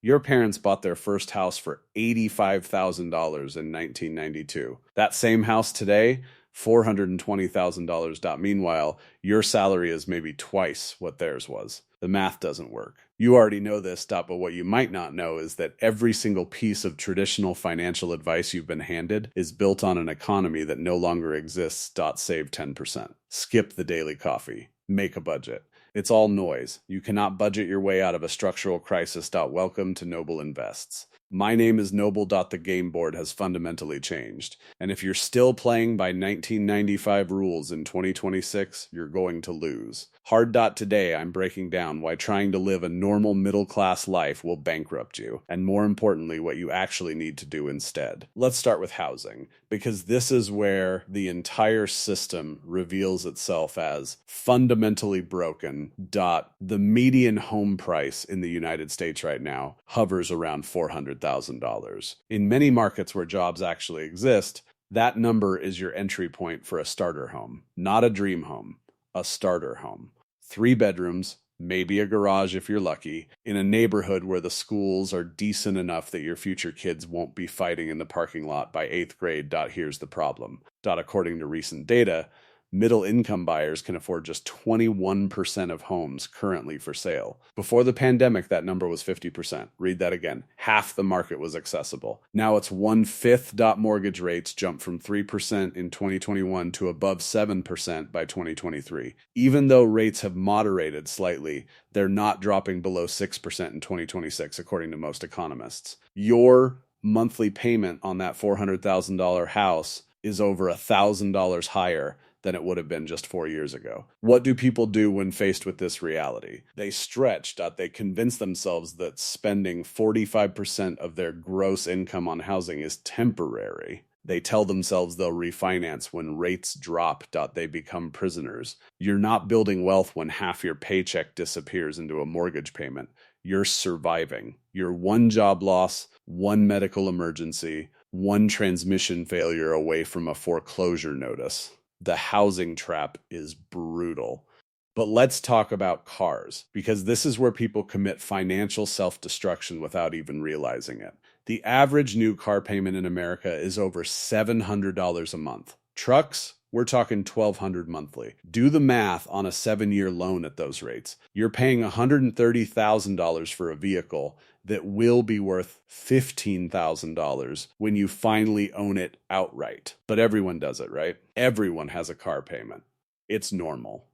Your parents bought their first house for $85,000 in 1992. That same house today, $420,000. Meanwhile, your salary is maybe twice what theirs was. The math doesn't work. You already know this, but what you might not know is that every single piece of traditional financial advice you've been handed is built on an economy that no longer exists. Save 10%. Skip the daily coffee. Make a budget. It's all noise. You cannot budget your way out of a structural crisis. Welcome to Noble Invests. My name is Noble. The game board has fundamentally changed. And if you're still playing by 1995 rules in 2026, you're going to lose. Hard. Today, I'm breaking down why trying to live a normal middle-class life will bankrupt you, and more importantly, what you actually need to do instead. Let's start with housing, because this is where the entire system reveals itself as fundamentally broken. The median home price in the United States right now hovers around $400,000. In many markets where jobs actually exist, that number is your entry point for a starter home, not a dream home, a starter home. 3 bedrooms, maybe a garage if you're lucky, in a neighborhood where the schools are decent enough that your future kids won't be fighting in the parking lot by 8th grade. Here's the problem. According to recent data, middle-income buyers can afford just 21% of homes currently for sale. Before the pandemic, that number was 50%. Read that again. Half the market was accessible. Now it's 1/5. Mortgage rates jumped from 3% in 2021 to above 7% by 2023. Even though rates have moderated slightly, they're not dropping below 6% in 2026, according to most economists. Your monthly payment on that $400,000 house is over $1,000 higher than it would have been just 4 years ago. What do people do when faced with this reality? They stretch. They convince themselves that spending 45% of their gross income on housing is temporary. They tell themselves they'll refinance when rates drop. They become prisoners. You're not building wealth when half your paycheck disappears into a mortgage payment. You're surviving. You're one job loss, one medical emergency, one transmission failure away from a foreclosure notice. The housing trap is brutal. But let's talk about cars, because this is where people commit financial self-destruction without even realizing it. The average new car payment in America is over $700 a month. Trucks, we're talking $1,200 monthly. Do the math on a 7-year loan at those rates. You're paying $130,000 for a vehicle that will be worth $15,000 when you finally own it outright. But everyone does it, right? Everyone has a car payment. It's normal.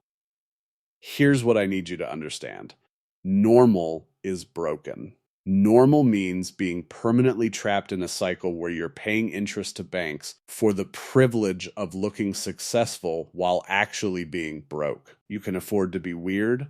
Here's what I need you to understand. Normal is broken. Normal means being permanently trapped in a cycle where you're paying interest to banks for the privilege of looking successful while actually being broke. You can afford to be weird,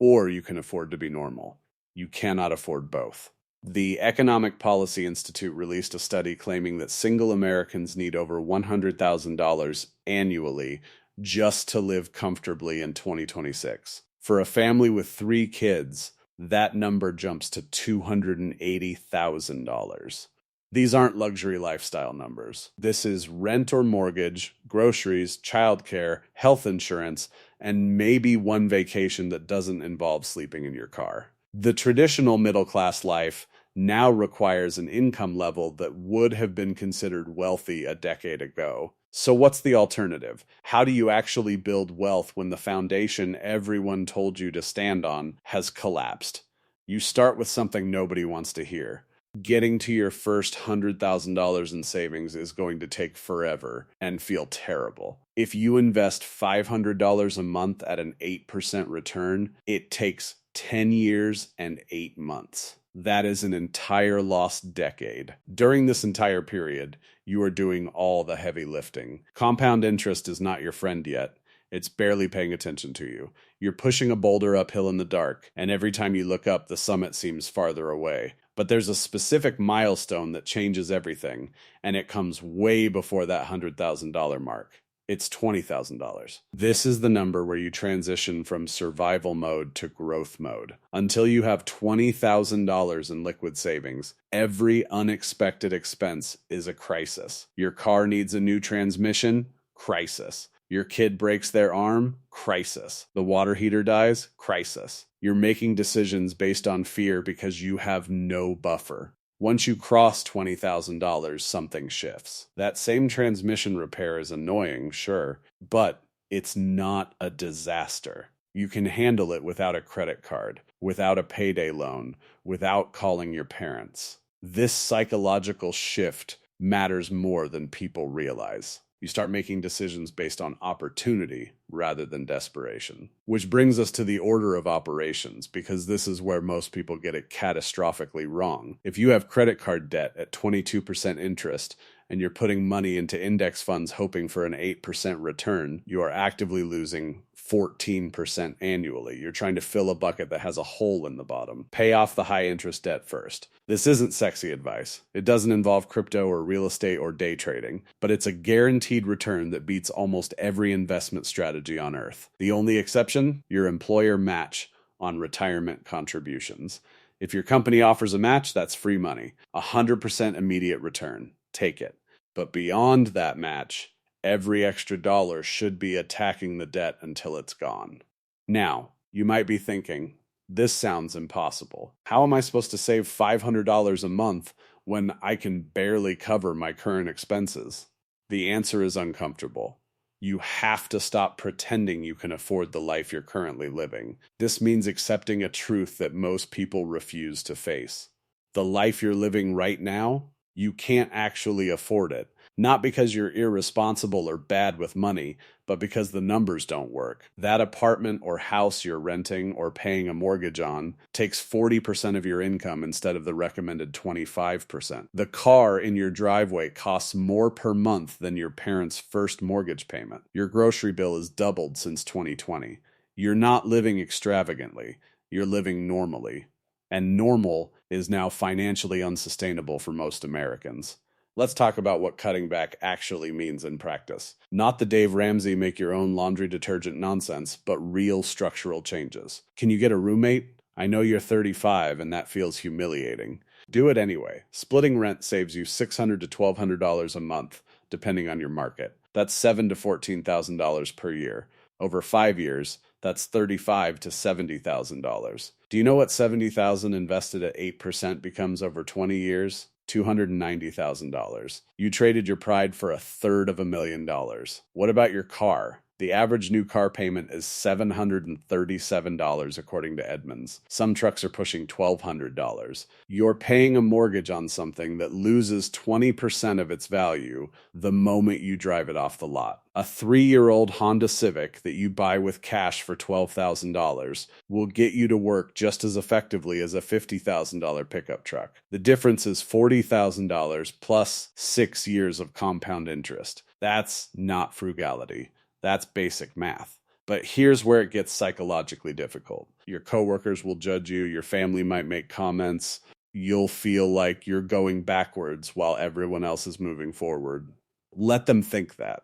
or you can afford to be normal. You cannot afford both. The Economic Policy Institute released a study claiming that single Americans need over $100,000 annually just to live comfortably in 2026. For a family with 3 kids, that number jumps to $280,000. These aren't luxury lifestyle numbers. This is rent or mortgage, groceries, childcare, health insurance, and maybe one vacation that doesn't involve sleeping in your car. The traditional middle-class life now requires an income level that would have been considered wealthy a decade ago. So what's the alternative? How do you actually build wealth when the foundation everyone told you to stand on has collapsed? You start with something nobody wants to hear. Getting to your first $100,000 in savings is going to take forever and feel terrible. If you invest $500 a month at an 8% return, it takes 10 years and 8 months. That is an entire lost decade. During this entire period, you are doing all the heavy lifting. Compound interest is not your friend yet. It's barely paying attention to you. You're pushing a boulder uphill in the dark, and every time you look up, the summit seems farther away. But there's a specific milestone that changes everything, and it comes way before that $100,000 mark. It's $20,000. This is the number where you transition from survival mode to growth mode. Until you have $20,000 in liquid savings, every unexpected expense is a crisis. Your car needs a new transmission? Crisis. Your kid breaks their arm, crisis. The water heater dies, crisis. You're making decisions based on fear because you have no buffer. Once you cross $20,000, something shifts. That same transmission repair is annoying, sure, but it's not a disaster. You can handle it without a credit card, without a payday loan, without calling your parents. This psychological shift matters more than people realize. You start making decisions based on opportunity rather than desperation. Which brings us to the order of operations, because this is where most people get it catastrophically wrong. If you have credit card debt at 22% interest and you're putting money into index funds hoping for an 8% return, you are actively losing 14% annually. You're trying to fill a bucket that has a hole in the bottom. Pay off the high interest debt first. This isn't sexy advice. It doesn't involve crypto or real estate or day trading, but it's a guaranteed return that beats almost every investment strategy on earth. The only exception, your employer match on retirement contributions. If your company offers a match, that's free money. 100% immediate return. Take it. But beyond that match, every extra dollar should be attacking the debt until it's gone. Now, you might be thinking, this sounds impossible. How am I supposed to save $500 a month when I can barely cover my current expenses? The answer is uncomfortable. You have to stop pretending you can afford the life you're currently living. This means accepting a truth that most people refuse to face. The life you're living right now, you can't actually afford it. Not because you're irresponsible or bad with money, but because the numbers don't work. That apartment or house you're renting or paying a mortgage on takes 40% of your income instead of the recommended 25%. The car in your driveway costs more per month than your parents' first mortgage payment. Your grocery bill has doubled since 2020. You're not living extravagantly. You're living normally. And normal is now financially unsustainable for most Americans. Let's talk about what cutting back actually means in practice. Not the Dave Ramsey make your own laundry detergent nonsense, but real structural changes. Can you get a roommate? I know you're 35 and that feels humiliating. Do it anyway. Splitting rent saves you $600 to $1,200 a month, depending on your market. That's $7,000 to $14,000 per year. Over 5 years, that's $35,000 to $70,000. Do you know what $70,000 invested at 8% becomes over 20 years? $290,000. You traded your pride for $350,000. What about your car? The average new car payment is $737 according to Edmunds. Some trucks are pushing $1,200. You're paying a mortgage on something that loses 20% of its value the moment you drive it off the lot. A 3-year-old Honda Civic that you buy with cash for $12,000 will get you to work just as effectively as a $50,000 pickup truck. The difference is $40,000 plus 6 years of compound interest. That's not frugality. That's basic math. But here's where it gets psychologically difficult. Your coworkers will judge you. Your family might make comments. You'll feel like you're going backwards while everyone else is moving forward. Let them think that.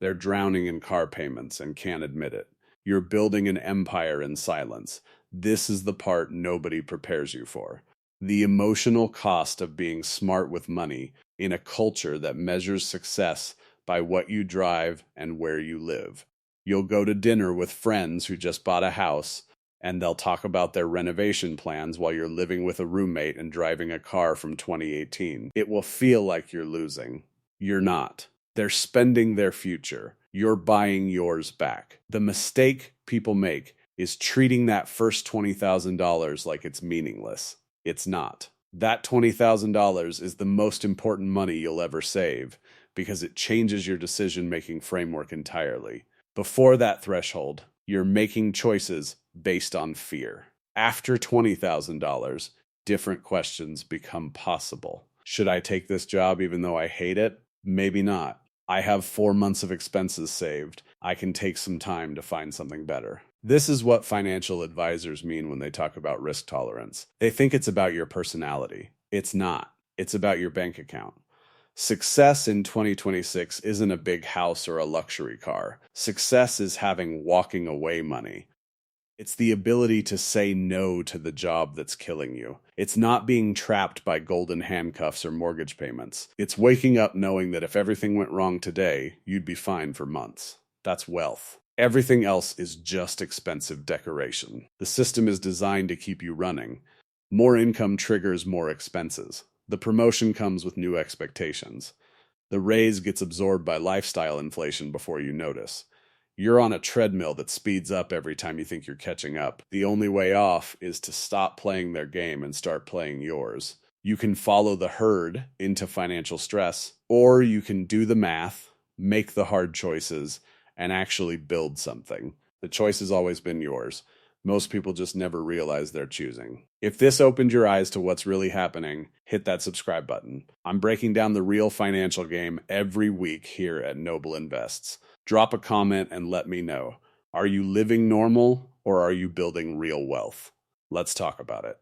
They're drowning in car payments and can't admit it. You're building an empire in silence. This is the part nobody prepares you for. The emotional cost of being smart with money in a culture that measures success by what you drive and where you live. You'll go to dinner with friends who just bought a house, and they'll talk about their renovation plans while you're living with a roommate and driving a car from 2018. It will feel like you're losing. You're not. They're spending their future. You're buying yours back. The mistake people make is treating that first $20,000 like it's meaningless. It's not. That $20,000 is the most important money you'll ever save, because it changes your decision-making framework entirely. Before that threshold, you're making choices based on fear. After $20,000, different questions become possible. Should I take this job even though I hate it? Maybe not. I have 4 months of expenses saved. I can take some time to find something better. This is what financial advisors mean when they talk about risk tolerance. They think it's about your personality. It's not. It's about your bank account. Success in 2026 isn't a big house or a luxury car. Success is having walking away money. It's the ability to say no to the job that's killing you. It's not being trapped by golden handcuffs or mortgage payments. It's waking up knowing that if everything went wrong today, you'd be fine for months. That's wealth. Everything else is just expensive decoration. The system is designed to keep you running. More income triggers more expenses. The promotion comes with new expectations. The raise gets absorbed by lifestyle inflation before you notice. You're on a treadmill that speeds up every time you think you're catching up. The only way off is to stop playing their game and start playing yours. You can follow the herd into financial stress, or you can do the math, make the hard choices, and actually build something. The choice has always been yours. Most people just never realize they're choosing. If this opened your eyes to what's really happening, hit that subscribe button. I'm breaking down the real financial game every week here at Noble Invests. Drop a comment and let me know. Are you living normal or are you building real wealth? Let's talk about it.